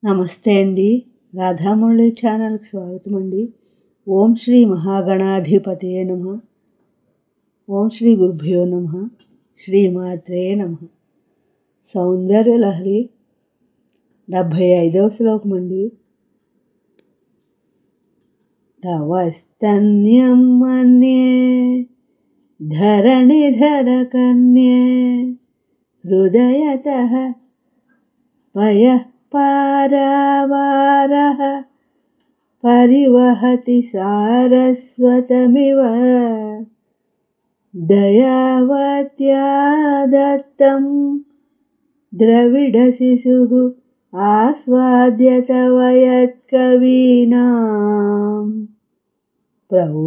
నమస్తే అండి. రాధామురళి ఛానల్కి స్వాగతం అండి. ఓం శ్రీ మహాగణాధిపతయే నమః. ఓం శ్రీ గురుభ్యో నమః. శ్రీమాత్రే నమః. సౌందర్యలహరి 75వ శ్లోకం అండి. తవ స్తన్యం మన్యే ధరణిధర కన్యే హృదయతః పయః పారావారః పరివహతి సారస్వతమివ దయావత్యా దత్తం ద్రవిడశిశుః ఆస్వాద్య తవ యత్కవీనాం ప్రౌఢానామజని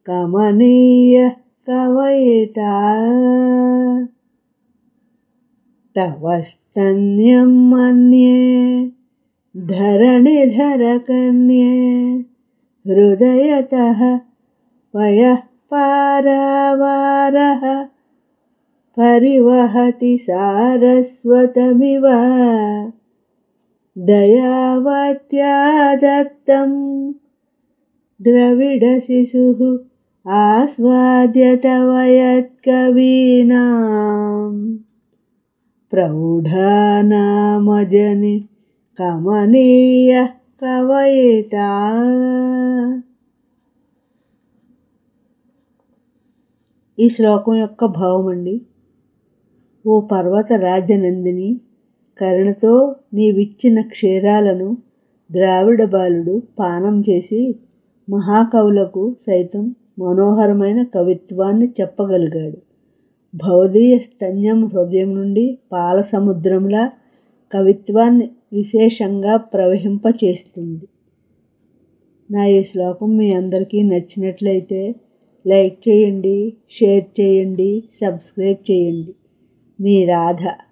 కమనీయః కవయితా తవ స్తన్యం మన్యే ధరణిధర కన్యే హృదయతః పయః పారావారః పరివహతి సారస్వతమివ దయావత్యా దత్తం ద్రవిడశిశుః ఆస్వాద్య తవ యత్కవీనాం ప్రౌఢానామజని కమనీయః కవయితా. ఈ శ్లోకం యొక్క భావం అండి. ఓ పర్వత రాజనందిని, కరుణతో నీవిచ్చిన క్షీరాలను ద్రావిడ బాలుడు పానం చేసి మహాకవులకు సైతం మనోహరమైన కవిత్వాన్ని చెప్పగలిగాడు. భవదీయ స్తన్యం హృదయం నుండి పాల సముద్రంలా కవిత్వాన్ని విశేషంగా ప్రవహింపచేస్తుంది. నా ఈ శ్లోకం మీ అందరికీ నచ్చినట్లయితే లైక్ చేయండి, షేర్ చేయండి, సబ్స్క్రైబ్ చేయండి. మీ రాధ.